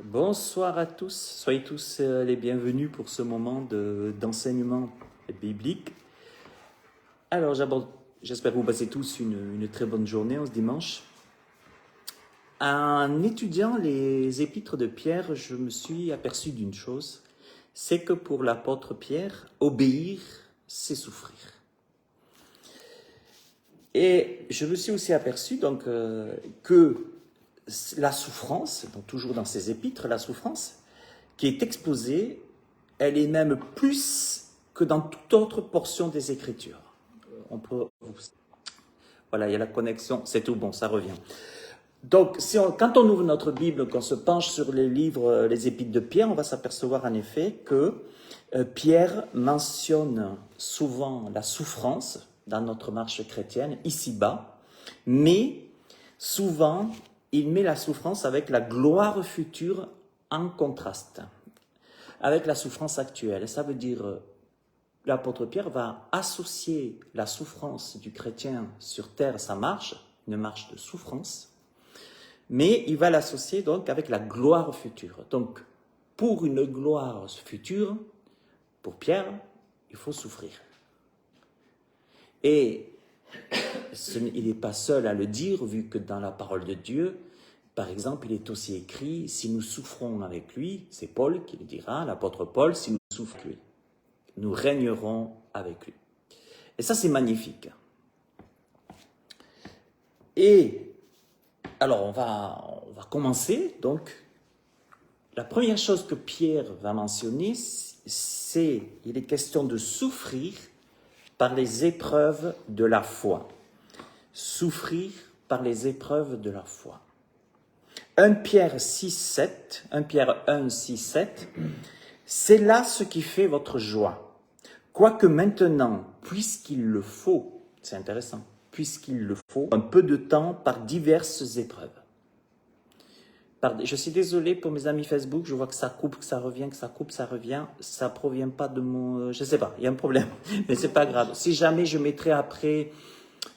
Bonsoir à tous, soyez tous les bienvenus pour ce moment d'enseignement biblique. Alors j'espère que vous passez tous une très bonne journée en ce dimanche. En étudiant les épîtres de Pierre, je me suis aperçu d'une chose, c'est que pour l'apôtre Pierre, obéir, c'est souffrir. Et je me suis aussi aperçu donc que la souffrance, donc toujours dans ces épîtres, la souffrance qui est exposée, elle est même plus que dans toute autre portion des Écritures. Voilà, il y a la connexion, c'est tout bon, ça revient. Donc, quand on ouvre notre Bible, qu'on se penche sur les livres, les épîtres de Pierre, on va s'apercevoir en effet que Pierre mentionne souvent la souffrance dans notre marche chrétienne, ici-bas, mais souvent, il met la souffrance avec la gloire future en contraste, avec la souffrance actuelle. Ça veut dire, l'apôtre Pierre va associer la souffrance du chrétien sur terre, sa marche, une marche de souffrance, mais il va l'associer donc avec la gloire future. Donc, pour une gloire future, pour Pierre, il faut souffrir. Et il n'est pas seul à le dire, vu que dans la parole de Dieu, par exemple, il est aussi écrit, si nous souffrons avec lui, c'est Paul qui le dira, l'apôtre Paul, si nous souffrons avec lui, nous régnerons avec lui. Et ça, c'est magnifique. Et alors, on va commencer. Donc, la première chose que Pierre va mentionner, c'est il est question de souffrir par les épreuves de la foi. Souffrir par les épreuves de la foi. 1 Pierre 6,7, 1 Pierre 1, 6, 7, c'est là ce qui fait votre joie. Quoique maintenant, puisqu'il le faut, c'est intéressant, puisqu'il le faut, un peu de temps par diverses épreuves. Je suis désolé pour mes amis Facebook, je vois que ça coupe, que ça revient, que ça coupe, ça revient. Ça ne provient pas de mon... Je ne sais pas, il y a un problème, mais ce n'est pas grave. Si jamais je mettrai après...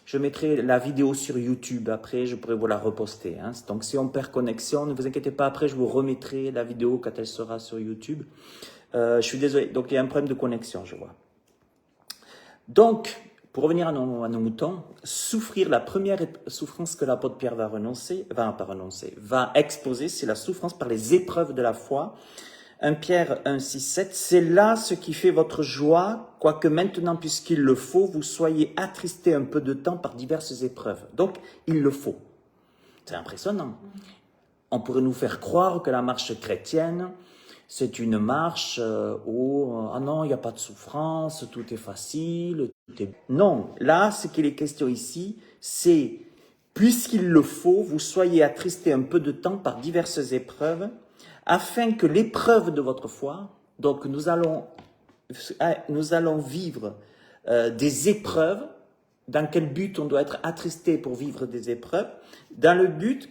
Je mettrai la vidéo sur YouTube après, je pourrai vous la reposter. Hein. Donc si on perd connexion, ne vous inquiétez pas, après je vous remettrai la vidéo quand elle sera sur YouTube. Je suis désolé, donc il y a un problème de connexion, je vois. Donc, pour revenir à nos moutons, souffrir, la première souffrance que l'apôtre Pierre va exposer, c'est la souffrance par les épreuves de la foi. 1 Pierre 1, 6, 7, c'est là ce qui fait votre joie, quoique maintenant, puisqu'il le faut, vous soyez attristés un peu de temps par diverses épreuves. Donc, il le faut. C'est impressionnant. On pourrait nous faire croire que la marche chrétienne, c'est une marche où, ah non, il n'y a pas de souffrance, tout est facile, tout est... Non, là, ce qu'il est question ici, c'est, puisqu'il le faut, vous soyez attristés un peu de temps par diverses épreuves, afin que l'épreuve de votre foi, donc nous allons vivre des épreuves. Dans quel but on doit être attristé pour vivre des épreuves? Dans le but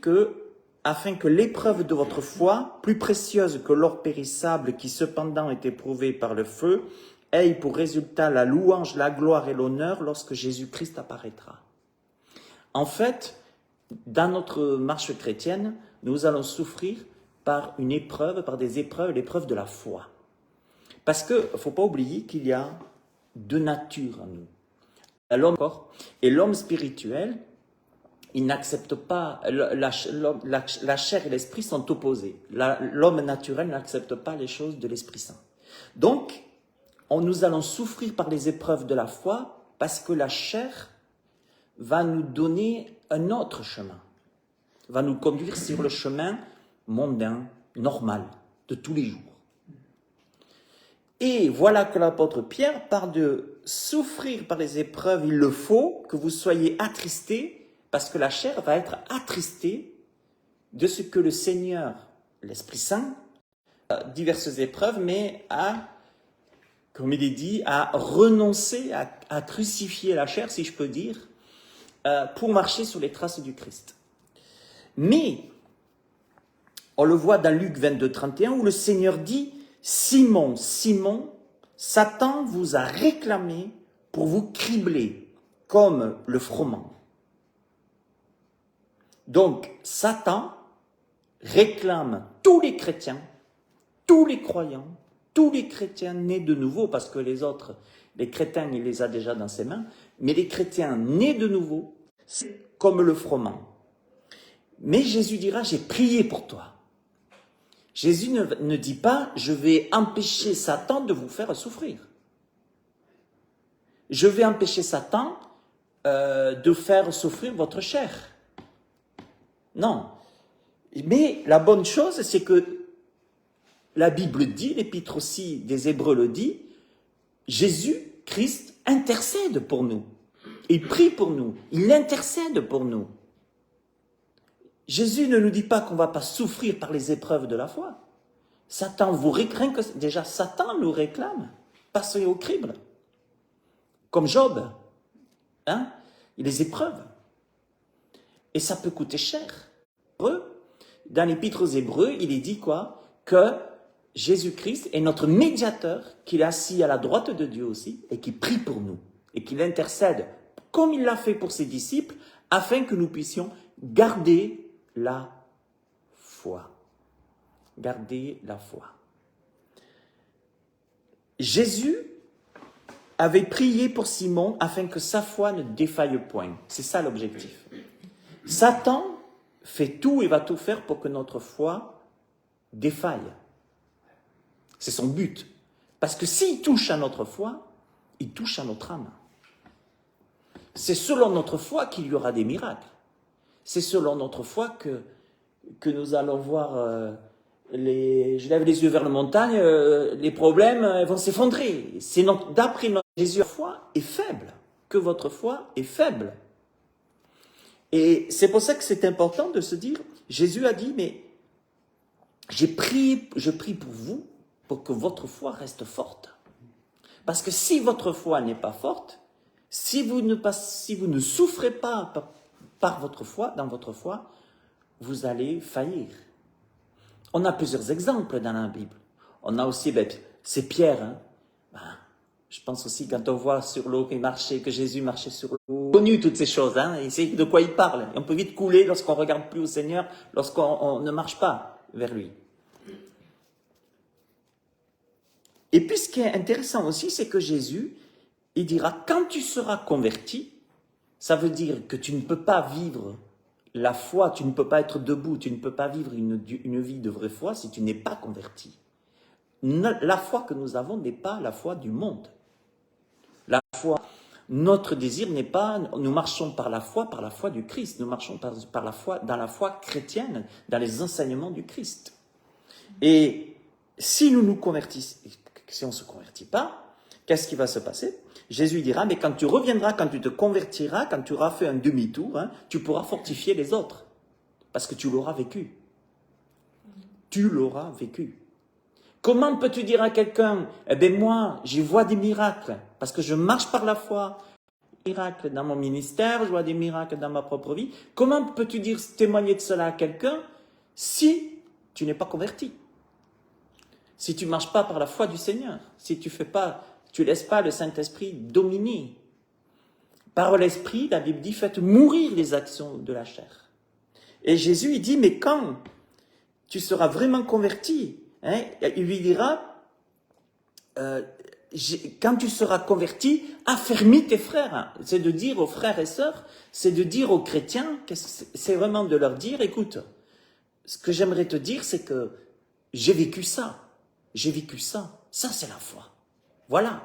afin que l'épreuve de votre foi, plus précieuse que l'or périssable qui cependant est éprouvé par le feu, ait pour résultat la louange, la gloire et l'honneur lorsque Jésus-Christ apparaîtra. En fait, dans notre marche chrétienne, nous allons souffrir par des épreuves, l'épreuve de la foi. Parce qu'il ne faut pas oublier qu'il y a deux natures en nous. L'homme corps et l'homme spirituel, il n'accepte pas, la chair et l'esprit sont opposés. L'homme naturel n'accepte pas les choses de l'Esprit Saint. Donc, nous allons souffrir par les épreuves de la foi parce que la chair va nous donner un autre chemin, va nous conduire sur le chemin mondain, normal, de tous les jours. Et voilà que l'apôtre Pierre parle de souffrir par les épreuves, il le faut que vous soyez attristés, parce que la chair va être attristée de ce que le Seigneur, l'Esprit Saint, diverses épreuves, mais comme il est dit, à renoncer, à crucifier la chair, si je peux dire, pour marcher sur les traces du Christ. Mais, on le voit dans Luc 22, 31, où le Seigneur dit, Simon, Simon, Satan vous a réclamé pour vous cribler comme le froment. Donc, Satan, réclame tous les chrétiens, tous les croyants, tous les chrétiens nés de nouveau, parce que les autres, les crétins, il les a déjà dans ses mains, mais les chrétiens nés de nouveau, c'est comme le froment. Mais Jésus dira, j'ai prié pour toi. Jésus ne dit pas, je vais empêcher Satan de vous faire souffrir. Je vais empêcher Satan de faire souffrir votre chair. Non. Mais la bonne chose, c'est que la Bible dit, l'Épître aussi des Hébreux le dit, Jésus-Christ intercède pour nous. Il prie pour nous. Il intercède pour nous. Jésus ne nous dit pas qu'on ne va pas souffrir par les épreuves de la foi. Satan vous réclame, déjà Satan nous réclame. Passez au crible. Comme Job. Hein? Il y a des épreuves. Et ça peut coûter cher. Dans l'Épître aux Hébreux, il est dit quoi? Que Jésus-Christ est notre médiateur, qu'il est assis à la droite de Dieu aussi, et qui prie pour nous, et qu'il intercède, comme il l'a fait pour ses disciples, afin que nous puissions garder la foi. Garder la foi. Jésus avait prié pour Simon afin que sa foi ne défaille point. C'est ça l'objectif. Satan fait tout et va tout faire pour que notre foi défaille. C'est son but. Parce que s'il touche à notre foi, il touche à notre âme. C'est selon notre foi qu'il y aura des miracles. C'est selon notre foi que nous allons voir, je lève les yeux vers la montagne, les problèmes vont s'effondrer. C'est d'après notre Jésus, la foi est faible, que votre foi est faible. Et c'est pour ça que c'est important de se dire, Jésus a dit, mais je prie pour vous, pour que votre foi reste forte. Parce que si votre foi n'est pas forte, si vous ne souffrez pas par votre foi, dans votre foi, vous allez faillir. On a plusieurs exemples dans la Bible. On a aussi, c'est Pierre. Hein. Je pense aussi quand on voit sur l'eau qu'il marchait, que Jésus marchait sur l'eau. Connu toutes ces choses, hein, il sait de quoi il parle. Et on peut vite couler lorsqu'on ne regarde plus au Seigneur, lorsqu'on ne marche pas vers lui. Et puis ce qui est intéressant aussi, c'est que Jésus, il dira, quand tu seras converti, ça veut dire que tu ne peux pas vivre la foi, tu ne peux pas être debout, tu ne peux pas vivre une vie de vraie foi si tu n'es pas converti. La foi que nous avons n'est pas la foi du monde. La foi, notre désir n'est pas, nous marchons par la foi du Christ, nous marchons par la foi, dans la foi chrétienne, dans les enseignements du Christ. Et si nous nous convertissons, si on ne se convertit pas, qu'est-ce qui va se passer? Jésus dira, mais quand tu reviendras, quand tu te convertiras, quand tu auras fait un demi-tour, hein, tu pourras fortifier les autres. Parce que tu l'auras vécu. Tu l'auras vécu. Comment peux-tu dire à quelqu'un, eh bien moi, j'y vois des miracles, parce que je marche par la foi, des miracles dans mon ministère, je vois des miracles dans ma propre vie. Comment peux-tu témoigner de cela à quelqu'un si tu n'es pas converti? Si tu ne marches pas par la foi du Seigneur, si tu ne laisses pas le Saint-Esprit dominer. Par l'Esprit, la Bible dit, faites mourir les actions de la chair. Et Jésus, il dit, mais quand tu seras vraiment converti, hein, il lui dira, quand tu seras converti, affermis tes frères. Hein. C'est de dire aux frères et sœurs, c'est de dire aux chrétiens, c'est vraiment de leur dire, écoute, ce que j'aimerais te dire, c'est que j'ai vécu ça. J'ai vécu ça. Ça, c'est la foi. Voilà.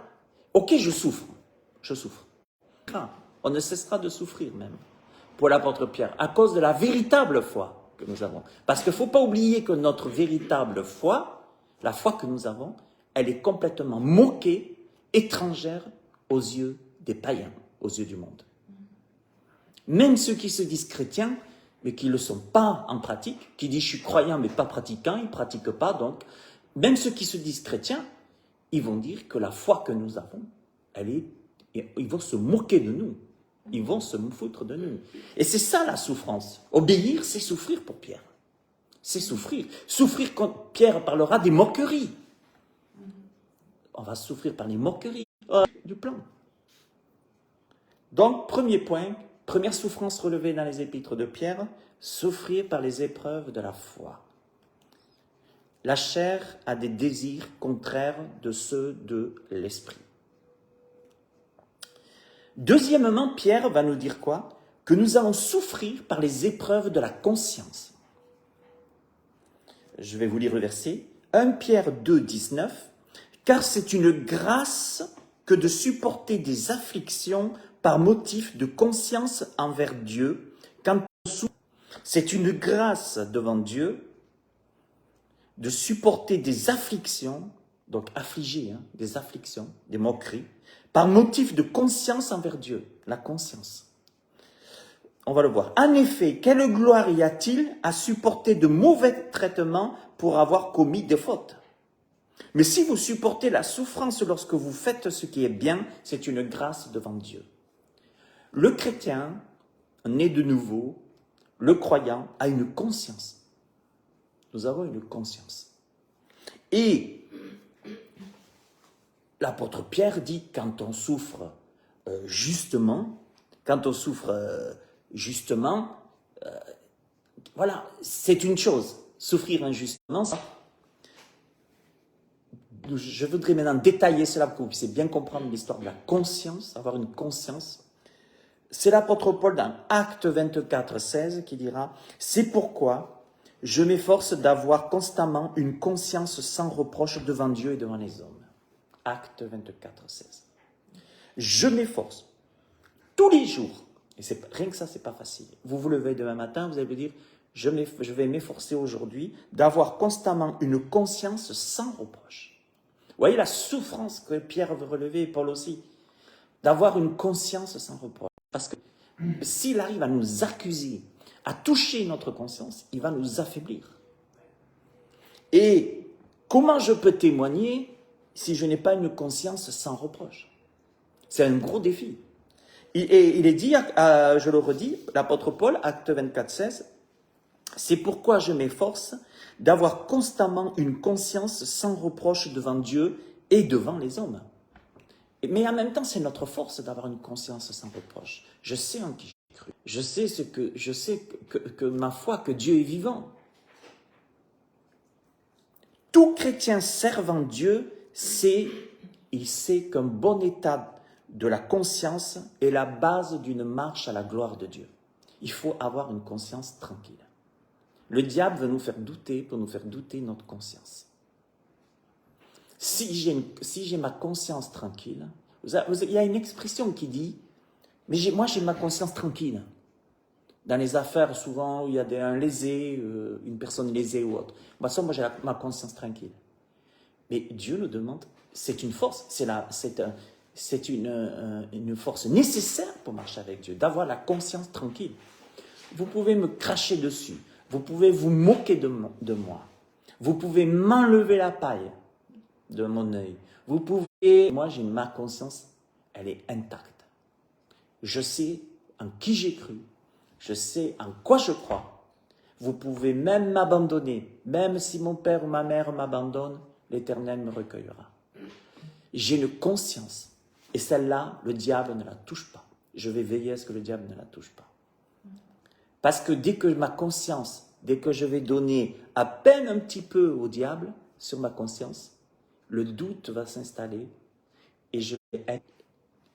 Ok, je souffre. Je souffre. On ne cessera de souffrir même. Pour l'apôtre Pierre, à cause de la véritable foi que nous avons. Parce qu'il ne faut pas oublier que notre véritable foi, la foi que nous avons, elle est complètement moquée, étrangère aux yeux des païens, aux yeux du monde. Même ceux qui se disent chrétiens, mais qui ne le sont pas en pratique, qui disent je suis croyant mais pas pratiquant, ils ne pratiquent pas donc, même ceux qui se disent chrétiens, ils vont dire que la foi que nous avons, ils vont se moquer de nous. Ils vont se foutre de nous. Et c'est ça la souffrance. Obéir, c'est souffrir pour Pierre. C'est souffrir. Souffrir quand Pierre parlera des moqueries. On va souffrir par les moqueries du plan. Donc, premier point, première souffrance relevée dans les épîtres de Pierre, souffrir par les épreuves de la foi. La chair a des désirs contraires de ceux de l'esprit. Deuxièmement, Pierre va nous dire quoi? Que nous allons souffrir par les épreuves de la conscience. Je vais vous lire le verset. 1 Pierre 2, 19. Car c'est une grâce que de supporter des afflictions par motif de conscience envers Dieu. Quand on souffre, c'est une grâce devant Dieu de supporter des afflictions, donc affligés, des afflictions, des moqueries, par motif de conscience envers Dieu, la conscience. On va le voir. En effet, quelle gloire y a-t-il à supporter de mauvais traitements pour avoir commis des fautes? Mais si vous supportez la souffrance lorsque vous faites ce qui est bien, c'est une grâce devant Dieu. Le chrétien, né de nouveau, le croyant, a une conscience. Nous avons une conscience. Et l'apôtre Pierre dit, quand on souffre justement, voilà, c'est une chose. Souffrir injustement, ça. Je voudrais maintenant détailler cela pour que vous puissiez bien comprendre l'histoire de la conscience, avoir une conscience. C'est l'apôtre Paul dans Actes 24, 16 qui dira « C'est pourquoi je m'efforce d'avoir constamment une conscience sans reproche devant Dieu et devant les hommes. » Actes 24, 16. Je m'efforce tous les jours. Et rien que ça, c'est pas facile. Vous vous levez demain matin, vous allez vous dire « Je vais m'efforcer aujourd'hui d'avoir constamment une conscience sans reproche. » Vous voyez la souffrance que Pierre veut relever, et Paul aussi, d'avoir une conscience sans reproche. Parce que s'il arrive à nous accuser, à toucher notre conscience, il va nous affaiblir. Et comment je peux témoigner si je n'ai pas une conscience sans reproche? C'est un gros défi. Et il est dit, je le redis, l'apôtre Paul, acte 24, 16, « C'est pourquoi je m'efforce d'avoir constamment une conscience sans reproche devant Dieu et devant les hommes. » Mais en même temps, c'est notre force d'avoir une conscience sans reproche. Je sais en qui j'ai cru. Je sais que ma foi, que Dieu est vivant. Tout chrétien servant Dieu il sait qu'un bon état de la conscience est la base d'une marche à la gloire de Dieu. Il faut avoir une conscience tranquille. Le diable veut nous faire douter pour nous faire douter notre conscience. Si j'ai ma conscience tranquille, il y a une expression qui dit « mais moi j'ai ma conscience tranquille ». Dans les affaires, souvent, il y a un lésé, une personne lésée ou autre. Moi j'ai ma conscience tranquille. Mais Dieu nous demande, c'est une force, c'est une force nécessaire pour marcher avec Dieu, d'avoir la conscience tranquille. Vous pouvez me cracher dessus, vous pouvez vous moquer de moi, vous pouvez m'enlever la paille de mon œil, vous pouvez... Moi, j'ai ma conscience, elle est intacte. Je sais en qui j'ai cru, je sais en quoi je crois. Vous pouvez même m'abandonner, même si mon père ou ma mère m'abandonne, l'Éternel me recueillera. J'ai une conscience, et celle-là, le diable ne la touche pas. Je vais veiller à ce que le diable ne la touche pas. Parce que dès que ma conscience, dès que je vais donner à peine un petit peu au diable sur ma conscience, le doute va s'installer et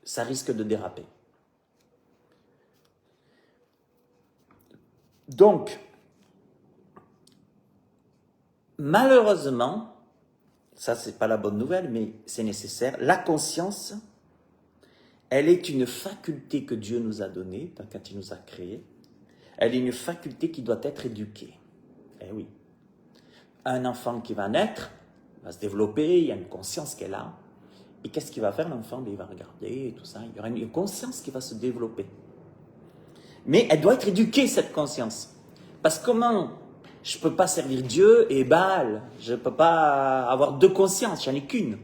ça risque de déraper. Donc, malheureusement, ça c'est pas la bonne nouvelle, mais c'est nécessaire, la conscience, elle est une faculté que Dieu nous a donnée quand il nous a créés. Elle est une faculté qui doit être éduquée. Eh oui. Un enfant qui va naître, va se développer, il y a une conscience qu'elle a. Et qu'est-ce qu'il va faire l'enfant? Il va regarder et tout ça. Il y aura une conscience qui va se développer. Mais elle doit être éduquée, cette conscience. Parce que comment je ne peux pas servir Dieu et Baal? Je ne peux pas avoir deux consciences, j'en ai qu'une.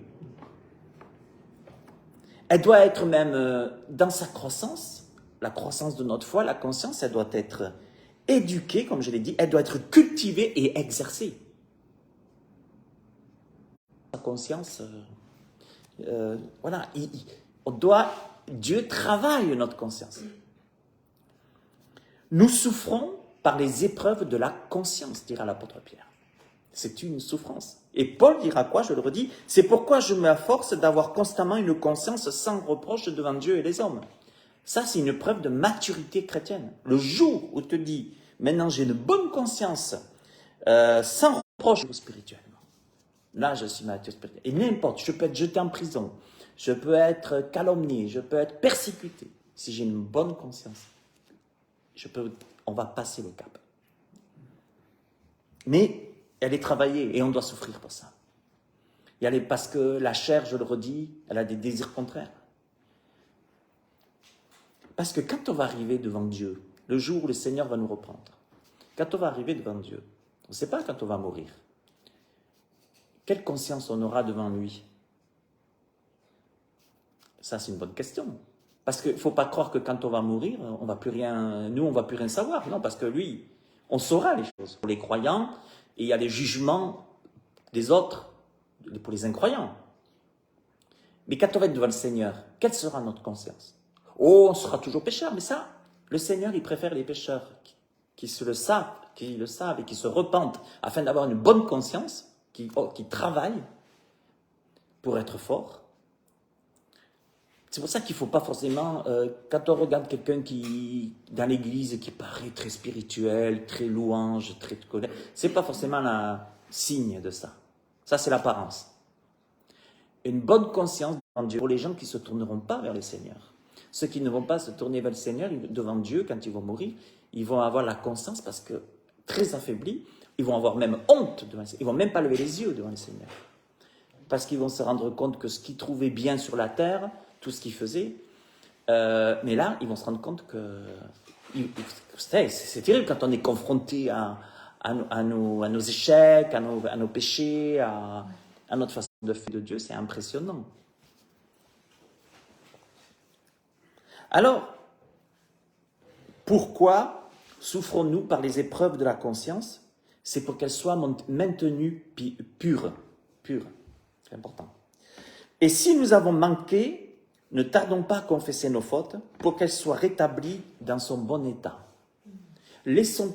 Elle doit être même dans sa croissance, la croissance de notre foi, la conscience, elle doit être éduquée, comme je l'ai dit, elle doit être cultivée et exercée. La conscience, voilà, Dieu travaille notre conscience. Nous souffrons par les épreuves de la conscience, dira l'apôtre Pierre. C'est une souffrance. Et Paul dira quoi? Je le redis. C'est pourquoi je m'efforce d'avoir constamment une conscience sans reproche devant Dieu et les hommes. Ça, c'est une preuve de maturité chrétienne. Le jour où tu te dis, maintenant j'ai une bonne conscience, sans reproche spirituellement. Là, je suis mature spirituellement. Et n'importe, je peux être jeté en prison, je peux être calomnié, je peux être persécuté. Si j'ai une bonne conscience, on va passer le cap. Mais elle est travaillée et on doit souffrir pour ça. Parce que la chair, je le redis, elle a des désirs contraires. Parce que quand on va arriver devant Dieu, le jour où le Seigneur va nous reprendre, quand on va arriver devant Dieu, on ne sait pas quand on va mourir. Quelle conscience on aura devant lui? Ça, c'est une bonne question. Parce qu'il ne faut pas croire que quand on va mourir, on va plus rien, nous, on ne va plus rien savoir. Non, parce que lui, on saura les choses. Pour les croyants, et il y a les jugements des autres, pour les incroyants. Mais quand on va être devant le Seigneur, quelle sera notre conscience? Oh, on sera toujours pécheur, mais ça, le Seigneur, il préfère les pécheurs qui le savent et qui se repentent afin d'avoir une bonne conscience, qui travaillent pour être forts. C'est pour ça qu'il ne faut pas forcément, quand on regarde quelqu'un dans l'église qui paraît très spirituel, très louange, très colère, ce n'est pas forcément un signe de ça. Ça, c'est l'apparence. Une bonne conscience devant Dieu pour les gens qui ne se tourneront pas vers le Seigneur. Ceux qui ne vont pas se tourner vers le Seigneur, devant Dieu, quand ils vont mourir, ils vont avoir la conscience parce que, très affaiblis, ils vont avoir même honte devant le Seigneur. Ils ne vont même pas lever les yeux devant le Seigneur. Parce qu'ils vont se rendre compte que ce qu'ils trouvaient bien sur la terre, tout ce qu'ils faisaient, mais là, ils vont se rendre compte que c'est terrible quand on est confronté à nos échecs, à nos péchés, à notre façon de faire de Dieu, c'est impressionnant. Alors, pourquoi souffrons-nous par les épreuves de la conscience? C'est pour qu'elles soient maintenues pures. C'est important. Et si nous avons manqué, ne tardons pas à confesser nos fautes pour qu'elles soient rétablies dans son bon état. Ne laissons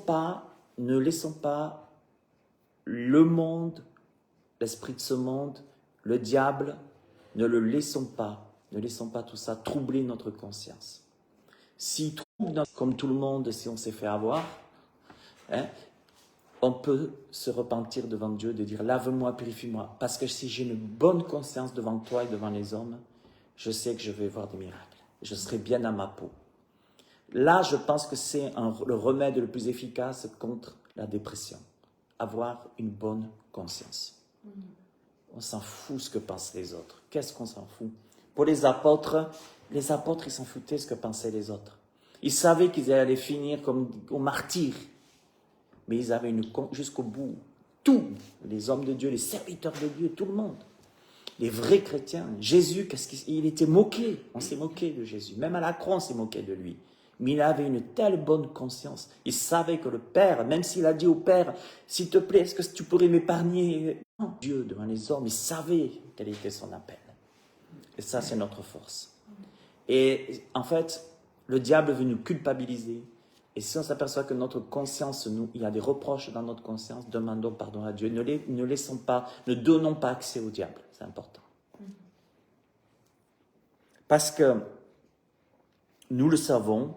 pas le monde, l'esprit de ce monde, le diable, ne laissons pas tout ça troubler notre conscience. S'il trouble, comme tout le monde, si on s'est fait avoir, on peut se repentir devant Dieu, de dire « Lave-moi, purifie-moi ». Parce que si j'ai une bonne conscience devant toi et devant les hommes, je sais que je vais voir des miracles. Je serai bien à ma peau. Là, je pense que c'est le remède le plus efficace contre la dépression. Avoir une bonne conscience. On s'en fout ce que pensent les autres. Qu'est-ce qu'on s'en fout? Pour les apôtres, ils s'en foutaient ce que pensaient les autres. Ils savaient qu'ils allaient finir comme aux martyrs. Mais ils avaient jusqu'au bout. Tous les hommes de Dieu, les serviteurs de Dieu, tout le monde. Les vrais chrétiens. Jésus, il était moqué. On s'est moqué de Jésus. Même à la croix, on s'est moqué de lui. Mais il avait une telle bonne conscience. Il savait que le Père, même s'il a dit au Père, s'il te plaît, est-ce que tu pourrais m'épargner? Non, Dieu, devant les hommes, il savait quel était son appel. Et ça, c'est notre force. Et en fait, le diable veut nous culpabiliser. Et si on s'aperçoit que notre conscience, il y a des reproches dans notre conscience, demandons pardon à Dieu. Ne donnons pas accès au diable. C'est important. Parce que, nous le savons,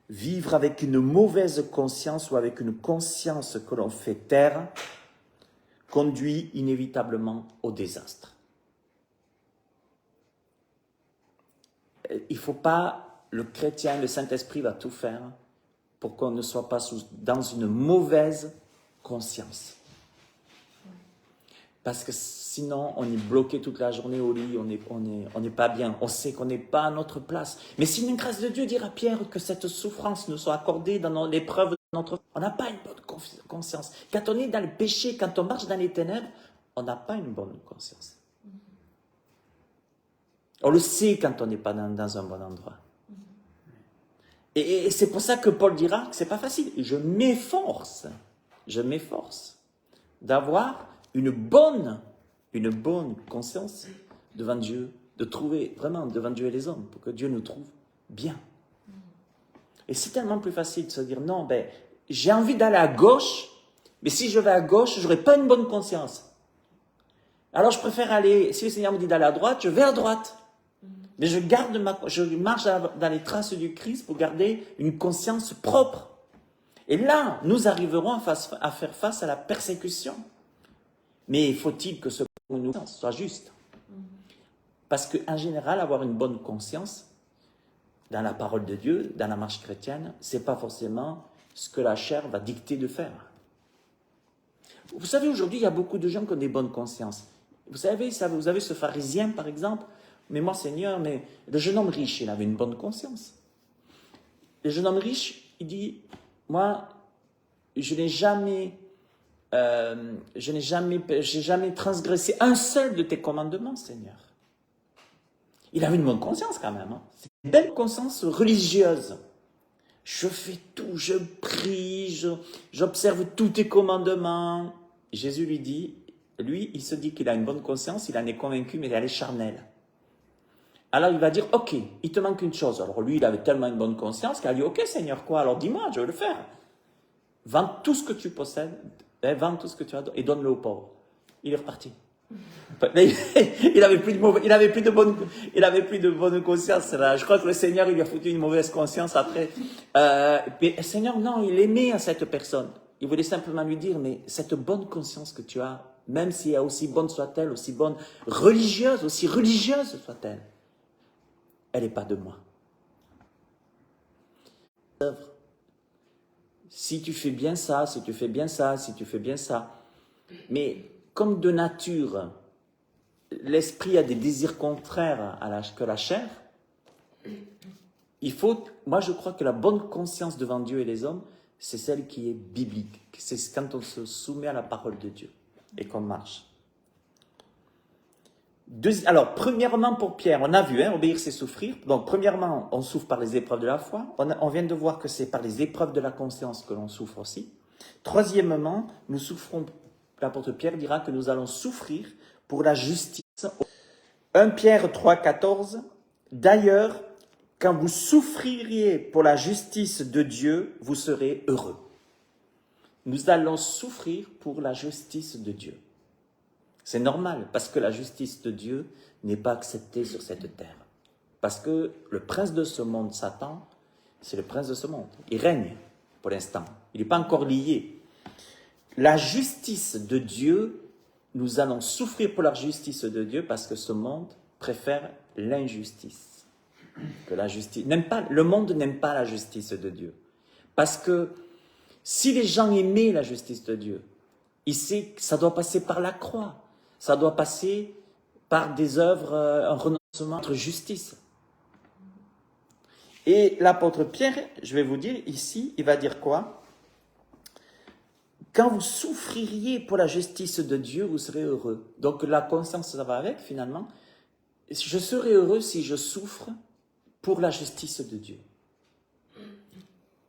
vivre avec une mauvaise conscience ou avec une conscience que l'on fait taire conduit inévitablement au désastre. Il ne faut pas, le chrétien, le Saint-Esprit va tout faire pour qu'on ne soit pas dans une mauvaise conscience. Parce que sinon, on est bloqué toute la journée au lit, on n'est pas bien, on sait qu'on n'est pas à notre place. Mais si une grâce de Dieu, dira Pierre, que cette souffrance nous soit accordée dans l'épreuve de notre vie, on n'a pas une bonne conscience. Quand on est dans le péché, quand on marche dans les ténèbres, on n'a pas une bonne conscience. On le sait quand on n'est pas dans un bon endroit. Et c'est pour ça que Paul dira que ce n'est pas facile. Je m'efforce d'avoir une bonne conscience devant Dieu, de trouver vraiment devant Dieu et les hommes, pour que Dieu nous trouve bien. Et c'est tellement plus facile de se dire, non, j'ai envie d'aller à gauche, Mais si je vais à gauche, je n'aurai pas une bonne conscience. Alors je préfère aller, si le Seigneur me dit d'aller à droite, je vais à droite. Mais je marche dans les traces du Christ pour garder une conscience propre. Et là, nous arriverons à faire face à la persécution. Mais faut-il que ce que nous faisons soit juste? Parce qu'en général, avoir une bonne conscience dans la parole de Dieu, dans la marche chrétienne, ce n'est pas forcément ce que la chair va dicter de faire. Vous savez, aujourd'hui, il y a beaucoup de gens qui ont des bonnes consciences. Vous avez ce pharisien, par exemple, mais moi, Seigneur, mais le jeune homme riche, il avait une bonne conscience. Le jeune homme riche, il dit, moi, j'ai jamais transgressé un seul de tes commandements, Seigneur. Il avait une bonne conscience quand même. Hein. C'est une belle conscience religieuse. Je fais tout, je prie, j'observe tous tes commandements. Jésus lui dit, lui, il se dit qu'il a une bonne conscience, il en est convaincu, mais elle est charnelle. Alors il va dire, ok, il te manque une chose. Alors lui, il avait tellement une bonne conscience qu'il a dit, ok Seigneur, quoi? Alors dis-moi, je vais le faire. Vends tout ce que tu possèdes, vends tout ce que tu as et donne-le aux pauvres. Il est reparti. Il avait plus de bonne conscience là. Je crois que le Seigneur il lui a foutu une mauvaise conscience après. Mais le Seigneur non, il aimait à cette personne. Il voulait simplement lui dire mais cette bonne conscience que tu as, même si elle est aussi bonne soit-elle, aussi bonne religieuse, aussi religieuse soit-elle, elle n'est pas de moi. Si tu fais bien ça, si tu fais bien ça, si tu fais bien ça, mais comme de nature, l'esprit a des désirs contraires que la chair, moi je crois que la bonne conscience devant Dieu et les hommes, c'est celle qui est biblique. C'est quand on se soumet à la parole de Dieu et qu'on marche. Alors, premièrement pour Pierre, on a vu, obéir c'est souffrir. Donc, premièrement, on souffre par les épreuves de la foi. On vient de voir que c'est par les épreuves de la conscience que l'on souffre aussi. Troisièmement, nous souffrons, l'apôtre Pierre dira que nous allons souffrir pour la justice. 1 Pierre 3, 14. D'ailleurs, quand vous souffririez pour la justice de Dieu, vous serez heureux. Nous allons souffrir pour la justice de Dieu. C'est normal, parce que la justice de Dieu n'est pas acceptée sur cette terre. Parce que le prince de ce monde, Satan, c'est le prince de ce monde. Il règne pour l'instant. Il n'est pas encore lié. La justice de Dieu, nous allons souffrir pour la justice de Dieu parce que ce monde préfère l'injustice. Que la justice, le monde n'aime pas la justice de Dieu. Parce que si les gens aimaient la justice de Dieu, ils savent que ça doit passer par la croix. Ça doit passer par des œuvres, un renoncement entre justice. Et l'apôtre Pierre, je vais vous dire ici, il va dire quoi? Quand vous souffririez pour la justice de Dieu, vous serez heureux. Donc la conscience, ça va avec finalement. Je serai heureux si je souffre pour la justice de Dieu.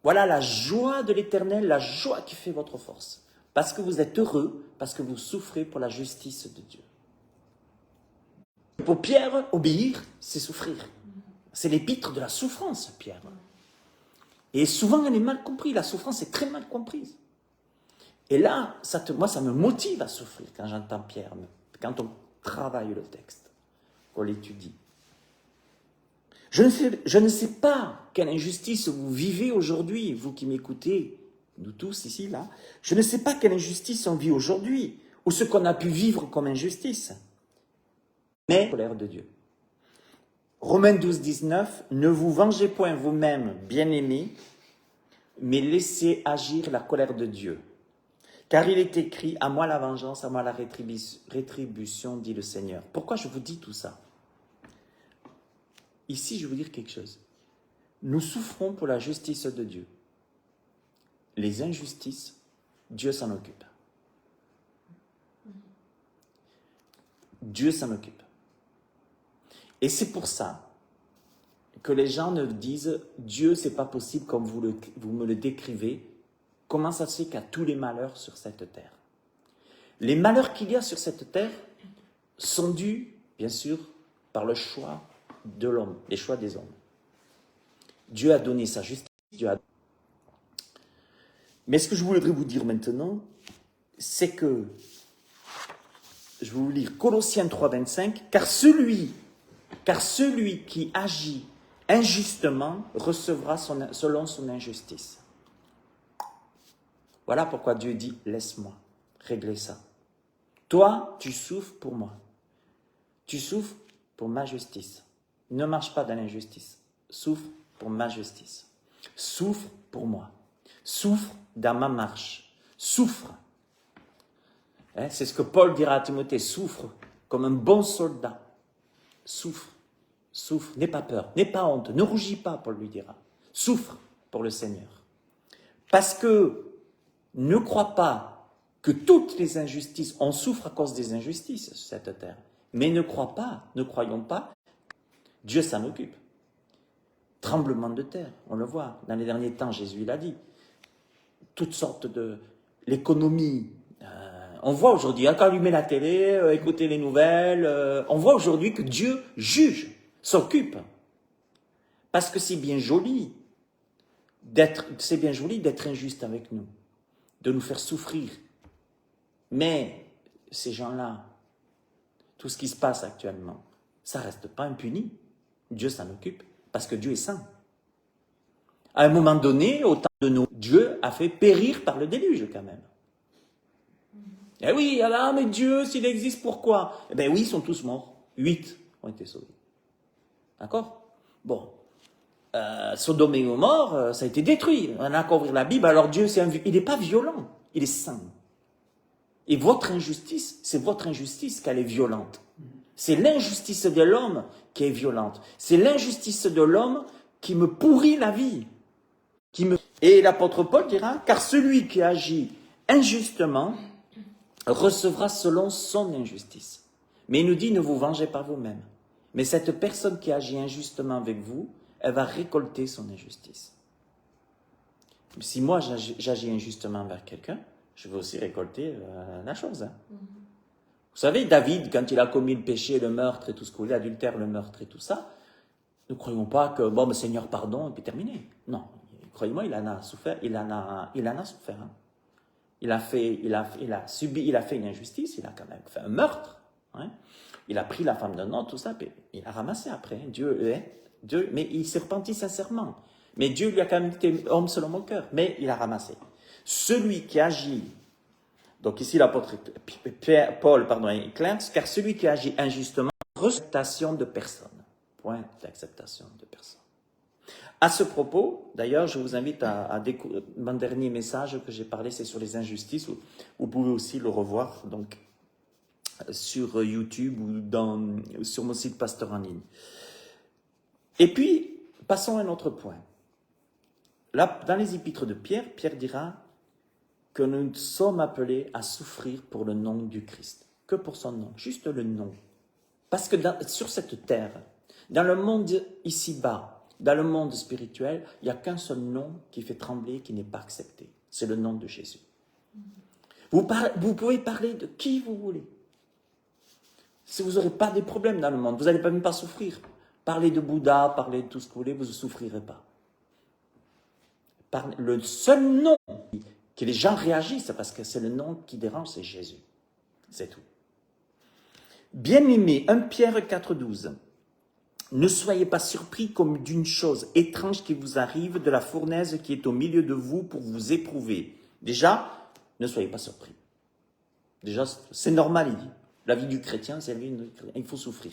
Voilà la joie de l'Éternel, la joie qui fait votre force. Parce que vous êtes heureux, parce que vous souffrez pour la justice de Dieu. Pour Pierre, obéir, c'est souffrir. C'est l'épître de la souffrance, Pierre. Et souvent, elle est mal comprise. La souffrance est très mal comprise. Et là, moi, ça me motive à souffrir quand j'entends Pierre, quand on travaille le texte, qu'on l'étudie. Je ne sais pas quelle injustice vous vivez aujourd'hui, vous qui m'écoutez, nous tous ici, là. Je ne sais pas quelle injustice on vit aujourd'hui, ou ce qu'on a pu vivre comme injustice. Mais, la colère de Dieu. Romains 12, 19, ne vous vengez point vous-même, bien-aimés, mais laissez agir la colère de Dieu. Car il est écrit, à moi la vengeance, à moi la rétribution, dit le Seigneur. Pourquoi je vous dis tout ça? Ici, je vais vous dire quelque chose. Nous souffrons pour la justice de Dieu. Les injustices, Dieu s'en occupe. Dieu s'en occupe. Et c'est pour ça que les gens ne disent « Dieu, c'est pas possible comme vous me le décrivez. Comment ça se fait qu'il y a tous les malheurs sur cette terre ?» Les malheurs qu'il y a sur cette terre sont dus, bien sûr, par le choix de l'homme, les choix des hommes. Dieu a donné sa justice. Mais ce que je voudrais vous dire maintenant, c'est que, je vais vous lire Colossiens 3, 25, car celui qui agit injustement recevra selon son injustice. Voilà pourquoi Dieu dit, laisse-moi régler ça. Toi, tu souffres pour moi. Tu souffres pour ma justice. Ne marche pas dans l'injustice. Souffre pour ma justice. Souffre pour moi. Souffre dans ma marche. Souffre. Hein, c'est ce que Paul dira à Timothée. Souffre comme un bon soldat. Souffre. Souffre. N'aie pas peur. N'aie pas honte. Ne rougis pas, Paul lui dira. Souffre pour le Seigneur. Parce que ne crois pas que toutes les injustices, on souffre à cause des injustices sur cette terre. Mais ne croyons pas, Dieu s'en occupe. Tremblement de terre, on le voit. Dans les derniers temps, Jésus l'a dit. Toutes sortes de... L'économie. On voit aujourd'hui, quand allumer la télé, écouter les nouvelles, on voit aujourd'hui que Dieu juge, s'occupe. Parce que c'est bien joli d'être injuste avec nous, de nous faire souffrir. Mais ces gens-là, tout ce qui se passe actuellement, ça ne reste pas impuni. Dieu s'en occupe, parce que Dieu est saint. À un moment donné, au temps de Noé, Dieu a fait périr par le déluge quand même. Eh oui, alors, mais Dieu, s'il existe, pourquoi? Eh bien oui, ils sont tous morts. 8 ont été sauvés. D'accord? Bon. Sodome et Gomorrhe, ça a été détruit. On n'a qu'à ouvrir la Bible. Alors Dieu, il n'est pas violent, il est saint. Et votre injustice, c'est votre injustice qu'elle est violente. C'est l'injustice de l'homme qui est violente. C'est l'injustice de l'homme qui me pourrit la vie. Et l'apôtre Paul dira, car celui qui agit injustement recevra selon son injustice. Mais il nous dit, ne vous vengez pas vous-même. Mais cette personne qui agit injustement avec vous, elle va récolter son injustice. Si moi j'agis injustement envers quelqu'un, je vais aussi récolter la chose. Hein. Vous savez, David, quand il a commis le péché, le meurtre et tout ce que vous voulez, l'adultère, le meurtre et tout ça, ne croyons pas que, bon, mais Seigneur, pardon, et puis terminé. Non, croyez-moi, il en a souffert. Hein. Il a fait une injustice, il a quand même fait un meurtre. Hein. Il a pris la femme d'un autre, tout ça, puis il a ramassé après. Hein. Dieu, mais il s'est repenti sincèrement. Mais Dieu lui a quand même dit, homme selon mon cœur, mais il a ramassé. Celui qui agit, donc ici l'apôtre Paul, éclaire, car celui qui agit injustement, acceptation de personne. Point d'acceptation de personne. À ce propos, d'ailleurs, je vous invite à découvrir mon dernier message que j'ai parlé, c'est sur les injustices. Vous pouvez aussi le revoir donc, sur YouTube ou sur mon site Pasteur en ligne. Et puis, passons à un autre point. Là, dans les épîtres de Pierre, Pierre dira que nous sommes appelés à souffrir pour le nom du Christ. Que pour son nom, juste le nom. Parce que sur cette terre, dans le monde ici-bas, dans le monde spirituel, il n'y a qu'un seul nom qui fait trembler, qui n'est pas accepté. C'est le nom de Jésus. Vous pouvez parler de qui vous voulez. Si vous n'aurez pas de problèmes dans le monde, vous n'allez même pas souffrir. Parlez de Bouddha, parlez de tout ce que vous voulez, vous ne souffrirez pas. Le seul nom que les gens réagissent, parce que c'est le nom qui dérange, c'est Jésus. C'est tout. Bien-aimés, 1 Pierre 4, 12. Ne soyez pas surpris comme d'une chose étrange qui vous arrive de la fournaise qui est au milieu de vous pour vous éprouver. Déjà, ne soyez pas surpris. Déjà, c'est normal, il dit. La vie du chrétien, c'est la vie du chrétien. Il faut souffrir.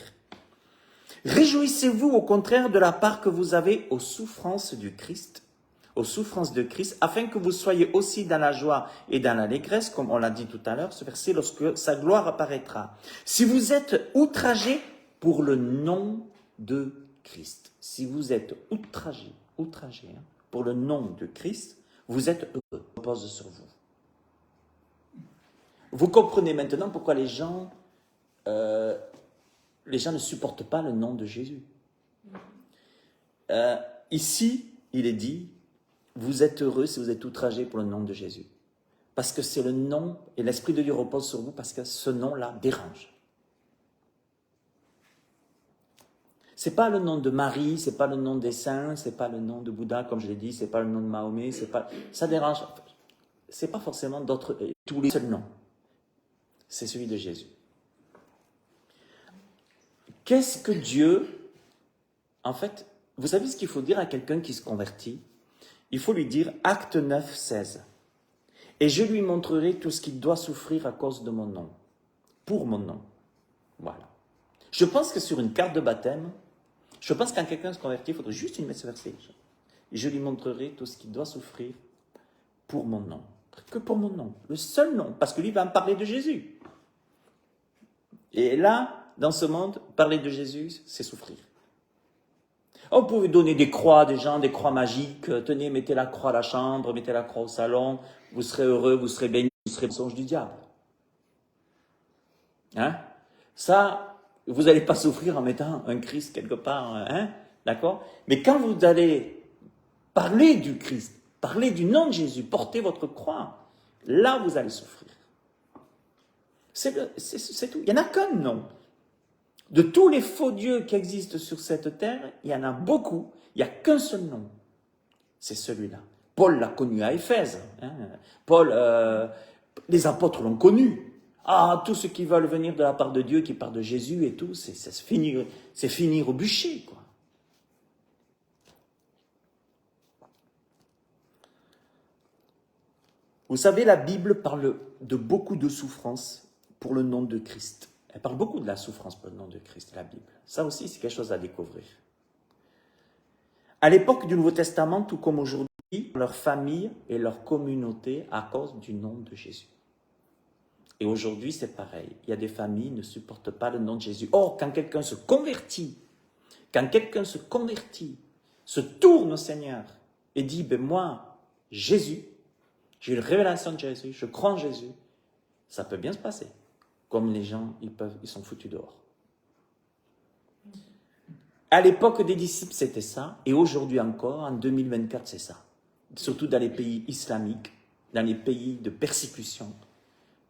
Réjouissez-vous au contraire de la part que vous avez aux souffrances du Christ, aux souffrances de Christ, afin que vous soyez aussi dans la joie et dans l'allégresse, comme on l'a dit tout à l'heure, ce verset, lorsque sa gloire apparaîtra. Si vous êtes outragés pour le nom de Christ, si vous êtes outragés pour le nom de Christ, vous êtes heureux, repose sur vous. Vous comprenez maintenant pourquoi les gens ne supportent pas le nom de Jésus. Ici, il est dit, vous êtes heureux si vous êtes outragés pour le nom de Jésus. Parce que c'est le nom, et l'Esprit de Dieu repose sur vous, parce que ce nom-là dérange. C'est pas le nom de Marie, c'est pas le nom des saints, c'est pas le nom de Bouddha, comme je l'ai dit, c'est pas le nom de Mahomet, ça dérange. C'est pas forcément tous les seuls noms. c'est celui de Jésus. Qu'est-ce que Dieu... En fait, vous savez ce qu'il faut dire à quelqu'un qui se convertit? Il faut lui dire Acte 9, 16. Et je lui montrerai tout ce qu'il doit souffrir à cause de mon nom. Pour mon nom. Voilà. Je pense que sur une carte de baptême, je pense qu'à quelqu'un se convertit, il faudrait juste une mettre ce verset. Et je lui montrerai tout ce qu'il doit souffrir pour mon nom. Que pour mon nom. Le seul nom. Parce que lui va me parler de Jésus. Et là, dans ce monde, parler de Jésus, c'est souffrir. Oh, vous pouvez donner des croix à des gens, des croix magiques. Tenez, mettez la croix à la chambre, mettez la croix au salon. Vous serez heureux, vous serez béni, vous serez le songe du diable. Hein? Ça, vous n'allez pas souffrir en mettant un Christ quelque part. Hein? D'accord? Mais quand vous allez parler du Christ, parler du nom de Jésus, porter votre croix, là, vous allez souffrir. C'est tout. Il n'y en a qu'un nom. De tous les faux dieux qui existent sur cette terre, il y en a beaucoup, il n'y a qu'un seul nom. C'est celui-là. Paul l'a connu à Éphèse. Hein. Paul, les apôtres l'ont connu. Ah, tous ceux qui veulent venir de la part de Dieu, qui parlent de Jésus et tout, c'est finir au bûcher, quoi. Vous savez, la Bible parle de beaucoup de souffrances pour le nom de Christ. Elle parle beaucoup de la souffrance pour le nom de Christ, la Bible. Ça aussi, c'est quelque chose à découvrir. À l'époque du Nouveau Testament, tout comme aujourd'hui, leur famille et leur communauté à cause du nom de Jésus. Et aujourd'hui, c'est pareil. Il y a des familles qui ne supportent pas le nom de Jésus. Or, quand quelqu'un se convertit, se tourne au Seigneur et dit, ben moi, Jésus, j'ai une révélation de Jésus, je crois en Jésus, ça peut bien se passer. Comme les gens, ils sont foutus dehors. À l'époque des disciples, c'était ça. Et aujourd'hui encore, en 2024, c'est ça. Surtout dans les pays islamiques, dans les pays de persécution,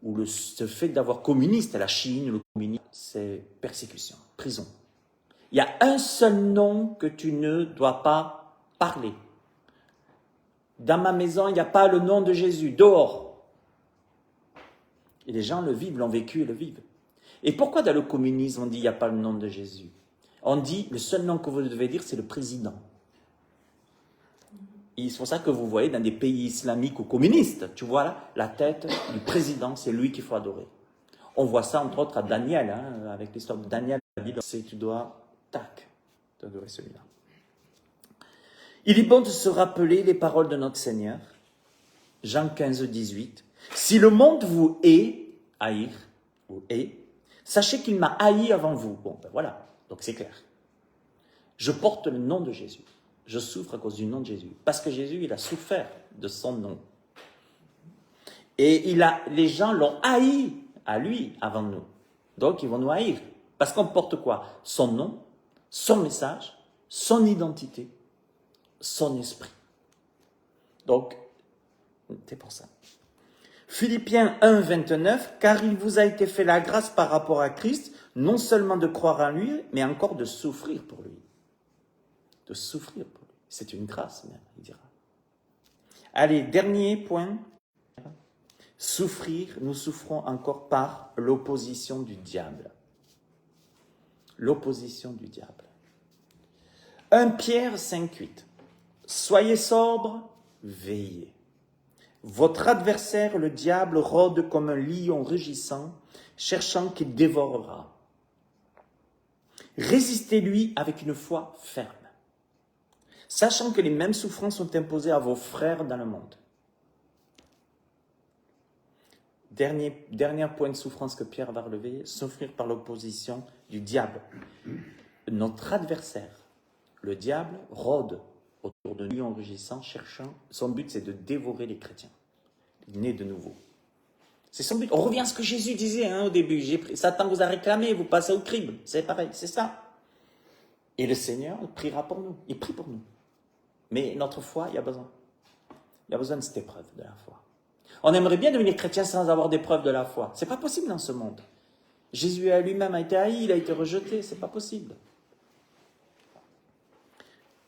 où ce fait d'avoir communiste, la Chine, le communisme, c'est persécution, prison. Il y a un seul nom que tu ne dois pas parler. Dans ma maison, il n'y a pas le nom de Jésus, dehors. Et les gens le vivent, l'ont vécu et le vivent. Et pourquoi dans le communisme on dit il n'y a pas le nom de Jésus? On dit le seul nom que vous devez dire c'est le président. Et c'est pour ça que vous voyez dans des pays islamiques ou communistes, tu vois là, la tête du président, c'est lui qu'il faut adorer. On voit ça entre autres à Daniel, hein, avec l'histoire de Daniel, la Bible, c'est tu dois, adorer celui-là. Il est bon de se rappeler les paroles de notre Seigneur, Jean 15, 18. Si le monde vous haïr, sachez qu'il m'a haï avant vous. Bon, ben voilà, donc c'est clair. Je porte le nom de Jésus. Je souffre à cause du nom de Jésus. Parce que Jésus, il a souffert de son nom. Et les gens l'ont haï à lui avant nous. Donc, ils vont nous haïr. Parce qu'on porte quoi? Son nom, son message, son identité, son esprit. Donc, c'est pour ça. Philippiens 1, 29, car il vous a été fait la grâce par rapport à Christ, non seulement de croire en lui, mais encore de souffrir pour lui. De souffrir pour lui. C'est une grâce même, il dira. Allez, dernier point. Souffrir, nous souffrons encore par l'opposition du diable. L'opposition du diable. 1 Pierre 5, 8. Soyez sobres, veillez. Votre adversaire, le diable, rôde comme un lion rugissant, cherchant qu'il dévorera. Résistez-lui avec une foi ferme, sachant que les mêmes souffrances sont imposées à vos frères dans le monde. Dernier point de souffrance que Pierre va relever, souffrir par l'opposition du diable. Notre adversaire, le diable, rôde autour de lui en rugissant, cherchant. Son but, c'est de dévorer les chrétiens, nés de nouveau. C'est son but. On revient à ce que Jésus disait au début. Satan vous a réclamé, vous passez au crible. C'est pareil, c'est ça. Et le Seigneur priera pour nous. Il prie pour nous. Mais notre foi, il y a besoin. Il y a besoin de cette épreuve de la foi. On aimerait bien devenir chrétien sans avoir des preuves de la foi. C'est pas possible dans ce monde. Jésus lui-même a été haï, il a été rejeté. C'est pas possible.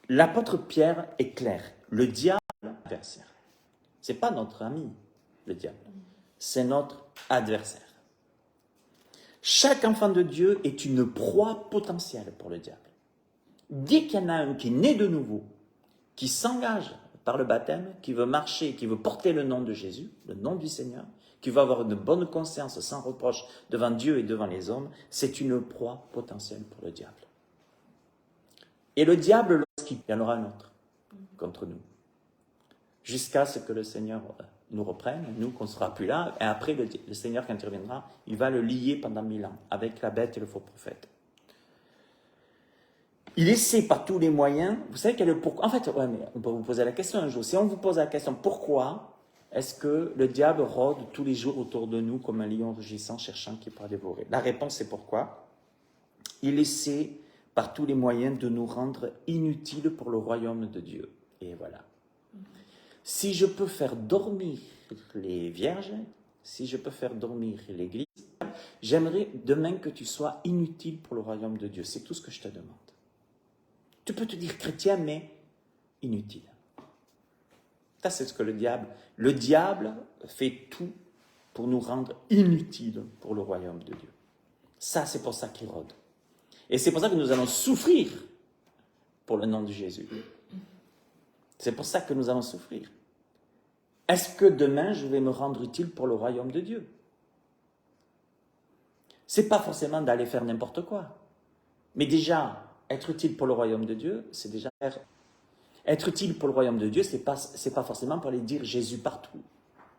L'apôtre Pierre est clair. Le diable est adversaire. C'est pas notre ami, le diable. C'est notre adversaire. Chaque enfant de Dieu est une proie potentielle pour le diable. Dès qu'il y en a un qui est né de nouveau, qui s'engage par le baptême, qui veut marcher, qui veut porter le nom de Jésus, le nom du Seigneur, qui veut avoir une bonne conscience sans reproche devant Dieu et devant les hommes, c'est une proie potentielle pour le diable. Et le diable, lorsqu'il y en aura un autre contre nous, jusqu'à ce que le Seigneur nous reprenne, nous qu'on ne sera plus là, et après le Seigneur qui interviendra, il va le lier pendant 1000 ans avec la bête et le faux prophète. Il essaie par tous les moyens, vous savez quel est le pourquoi. En fait, ouais, mais on peut vous poser la question un jour. Si on vous pose la question, pourquoi est-ce que le diable rôde tous les jours autour de nous comme un lion rugissant, cherchant qui pourra dévorer? La réponse c'est pourquoi. Il essaie par tous les moyens de nous rendre inutiles pour le royaume de Dieu. Et voilà. Si je peux faire dormir les vierges, si je peux faire dormir l'Église, j'aimerais demain que tu sois inutile pour le royaume de Dieu. C'est tout ce que je te demande. Tu peux te dire chrétien, mais inutile. Ça, c'est ce que le diable fait tout pour nous rendre inutiles pour le royaume de Dieu. Ça, c'est pour ça qu'il rôde. Et c'est pour ça que nous allons souffrir pour le nom de Jésus. C'est pour ça que nous allons souffrir. Est-ce que demain, je vais me rendre utile pour le royaume de Dieu? Ce n'est pas forcément d'aller faire n'importe quoi. Mais déjà, être utile pour le royaume de Dieu, c'est déjà faire. Être utile pour le royaume de Dieu, ce n'est pas forcément pour aller dire Jésus partout,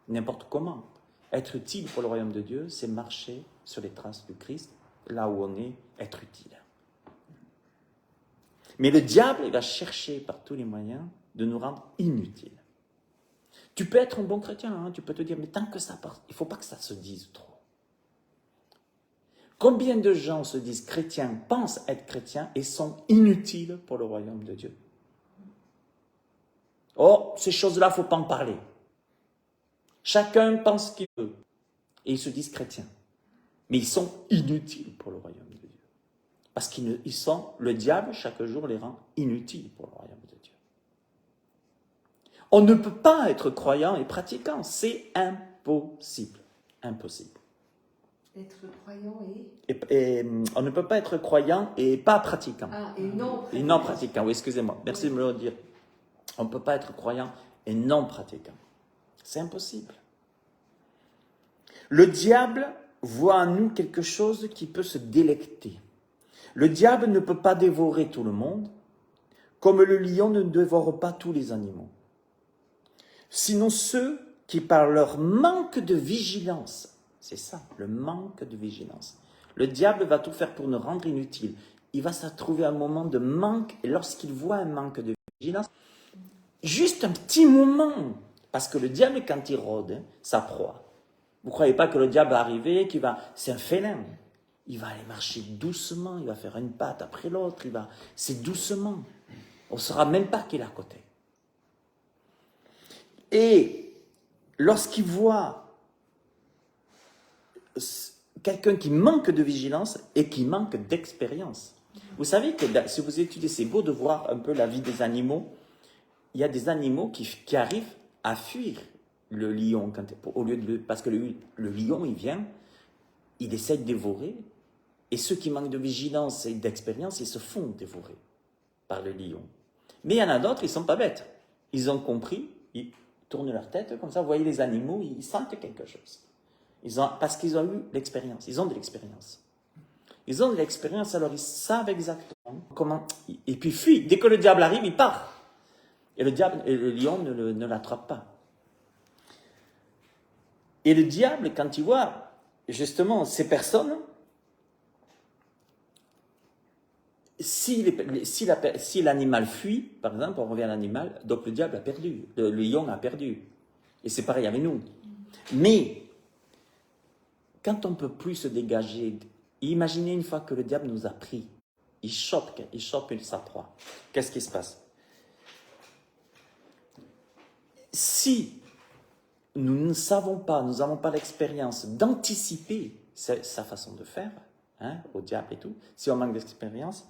n'importe comment. Être utile pour le royaume de Dieu, c'est marcher sur les traces du Christ, là où on est, être utile. Mais le diable, il va chercher par tous les moyens de nous rendre inutiles. Tu peux être un bon chrétien, hein, tu peux te dire, mais tant que ça part, il ne faut pas que ça se dise trop. Combien de gens se disent chrétiens, pensent être chrétiens et sont inutiles pour le royaume de Dieu? Oh, ces choses-là, il ne faut pas en parler. Chacun pense ce qu'il veut. Et ils se disent chrétiens. Mais ils sont inutiles pour le royaume de Dieu. Parce le diable, chaque jour, les rend inutiles pour le royaume de Dieu. On ne peut pas être croyant et pratiquant. C'est impossible. Impossible. Être croyant et on ne peut pas être croyant et pas pratiquant. Ah, et non pratiquant. Et non pratiquant, oui, excusez-moi. Merci de me le dire. On ne peut pas être croyant et non pratiquant. C'est impossible. Le diable voit en nous quelque chose qui peut se délecter. Le diable ne peut pas dévorer tout le monde, comme le lion ne dévore pas tous les animaux. Sinon ceux qui, par leur manque de vigilance, c'est ça, le manque de vigilance. Le diable va tout faire pour nous rendre inutiles. Il va se trouver un moment de manque, et lorsqu'il voit un manque de vigilance, juste un petit moment, parce que le diable, quand il rôde, sa proie, vous ne croyez pas que le diable va arriver, c'est un félin. Il va aller marcher doucement, il va faire une patte après l'autre, c'est doucement. On ne saura même pas qu'il est à côté. Et lorsqu'il voit quelqu'un qui manque de vigilance et qui manque d'expérience. Vous savez que si vous étudiez, c'est beau de voir un peu la vie des animaux. Il y a des animaux qui arrivent à fuir le lion parce que le lion, il vient, il essaie de dévorer, et ceux qui manquent de vigilance et d'expérience, ils se font dévorer par le lion. Mais il y en a d'autres, ils ne sont pas bêtes. Ils ont compris, ils tournent leur tête comme ça, vous voyez les animaux, ils sentent quelque chose. Parce qu'ils ont eu l'expérience, ils ont de l'expérience. Ils ont de l'expérience, alors ils savent exactement comment. Et puis fuient. Dès que le diable arrive, il part. Et le lion ne l'attrape pas. Et le diable, quand il voit justement ces personnes, si l'animal fuit, par exemple, on revient à l'animal, donc le diable a perdu, le lion a perdu. Et c'est pareil avec nous. Mais quand on ne peut plus se dégager, imaginez une fois que le diable nous a pris, il chope sa proie. Qu'est-ce qui se passe? Si nous ne savons pas, nous n'avons pas l'expérience d'anticiper sa façon de faire, au diable et tout, si on manque d'expérience,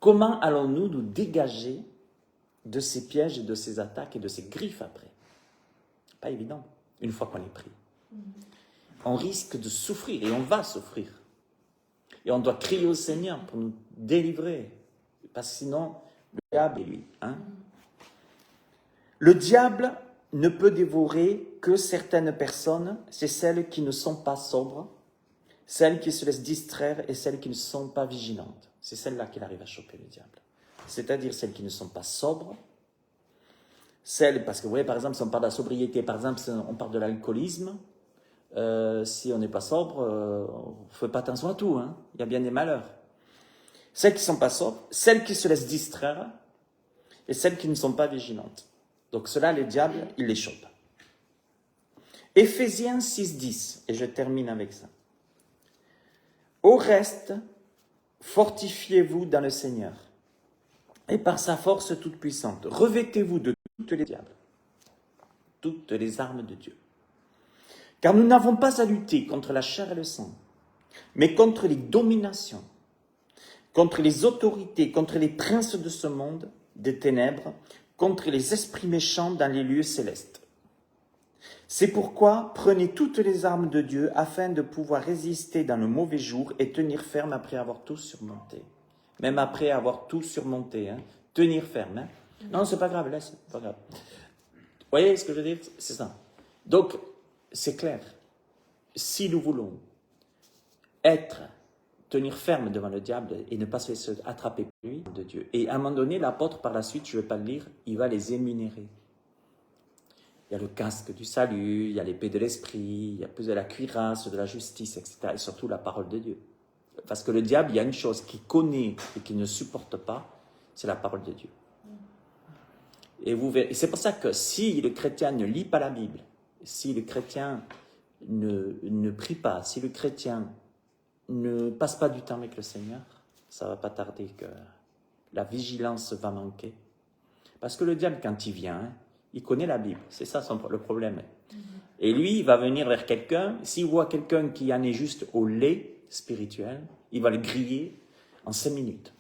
comment allons-nous nous dégager de ces pièges et de ces attaques et de ces griffes après? Pas évident, une fois qu'on est pris. on risque de souffrir et on va souffrir. Et on doit crier au Seigneur pour nous délivrer. Parce que sinon, le diable est lui. Le diable ne peut dévorer que certaines personnes, c'est celles qui ne sont pas sobres, celles qui se laissent distraire et celles qui ne sont pas vigilantes. C'est celles-là qu'il arrive à choper, le diable. C'est-à-dire celles qui ne sont pas sobres, parce que vous voyez, par exemple, si on parle de la sobriété, par exemple, si on parle de l'alcoolisme, si on n'est pas sobre, on ne fait pas attention à tout, il y a bien des malheurs. Celles qui ne sont pas sobres, celles qui se laissent distraire et celles qui ne sont pas vigilantes. Donc cela, le diable, il les chope. Éphésiens 6,10, et je termine avec ça. Au reste, fortifiez-vous dans le Seigneur et par sa force toute puissante. Revêtez-vous de toutes les diables, toutes les armes de Dieu. Car nous n'avons pas à lutter contre la chair et le sang, mais contre les dominations, contre les autorités, contre les princes de ce monde, des ténèbres, contre les esprits méchants dans les lieux célestes. C'est pourquoi prenez toutes les armes de Dieu afin de pouvoir résister dans le mauvais jour et tenir ferme après avoir tout surmonté. Même après avoir tout surmonté, tenir ferme. Non, c'est pas grave, laisse, c'est pas grave. Vous voyez ce que je veux dire? C'est ça. Donc, c'est clair. Si nous voulons tenir ferme devant le diable et ne pas se laisser attraper par lui, de Dieu. Et à un moment donné, l'apôtre, par la suite, je ne vais pas le lire, il va les énumérer. Il y a le casque du salut, il y a l'épée de l'esprit, il y a plus de la cuirasse, de la justice, etc. Et surtout la parole de Dieu. Parce que le diable, il y a une chose qu'il connaît et qu'il ne supporte pas, c'est la parole de Dieu. Et vous verrez, c'est pour ça que si le chrétien ne lit pas la Bible, si le chrétien ne prie pas, si le chrétien ne passe pas du temps avec le Seigneur, ça ne va pas tarder que la vigilance va manquer. Parce que le diable, quand il vient, il connaît la Bible. C'est ça le problème. Et lui, il va venir vers quelqu'un. S'il voit quelqu'un qui en est juste au lait spirituel, il va le griller en 5 minutes.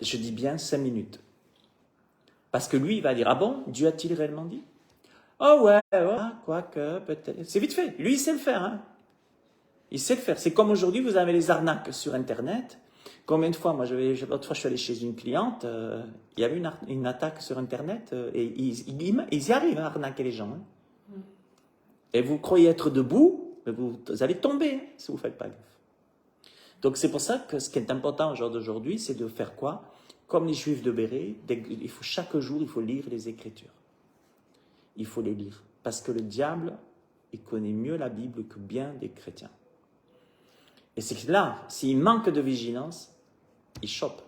Je dis bien 5 minutes. Parce que lui, il va dire, ah bon, Dieu a-t-il réellement dit? Oh ouais, quoique, peut-être. C'est vite fait. Lui, il sait le faire. Il sait le faire. C'est comme aujourd'hui, vous avez les arnaques sur Internet. Combien de fois, moi, l'autre fois, je suis allé chez une cliente, il y avait une attaque sur Internet, et ils y arrivent à arnaquer les gens. Et vous croyez être debout, mais vous allez tomber si vous ne faites pas gaffe. Donc, c'est pour ça que ce qui est important au jour d'aujourd'hui, c'est de faire quoi? Comme les Juifs de Bérée, chaque jour, il faut lire les Écritures. Il faut les lire. Parce que le diable, il connaît mieux la Bible que bien des chrétiens. Et c'est que là, s'il manque de vigilance, il chope.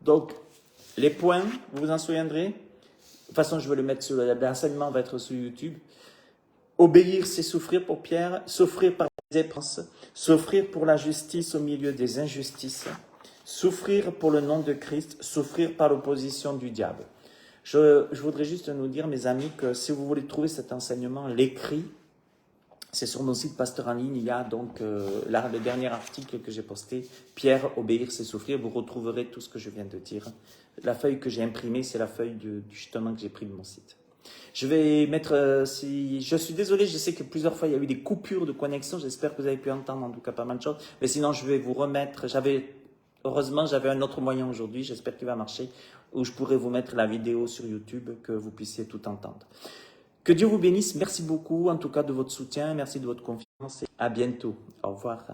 Donc, les points, vous vous en souviendrez? De toute façon, je vais le mettre sur l'enseignement, va être sur YouTube. Obéir, c'est souffrir pour Pierre, souffrir par les épreuves, souffrir pour la justice au milieu des injustices, souffrir pour le nom de Christ, souffrir par l'opposition du diable. Je voudrais juste nous dire, mes amis, que si vous voulez trouver cet enseignement, l'écrit, c'est sur mon site Pasteur en ligne, il y a donc le dernier article que j'ai posté, Pierre, obéir, c'est souffrir. Vous retrouverez tout ce que je viens de dire. La feuille que j'ai imprimée, c'est la feuille justement que j'ai pris de mon site. Je vais mettre, je suis désolé, je sais que plusieurs fois il y a eu des coupures de connexion, j'espère que vous avez pu entendre en tout cas pas mal de choses, mais sinon je vais vous remettre, heureusement j'avais un autre moyen aujourd'hui, j'espère qu'il va marcher, où je pourrai vous mettre la vidéo sur YouTube, que vous puissiez tout entendre. Que Dieu vous bénisse, merci beaucoup en tout cas de votre soutien, merci de votre confiance et à bientôt, au revoir.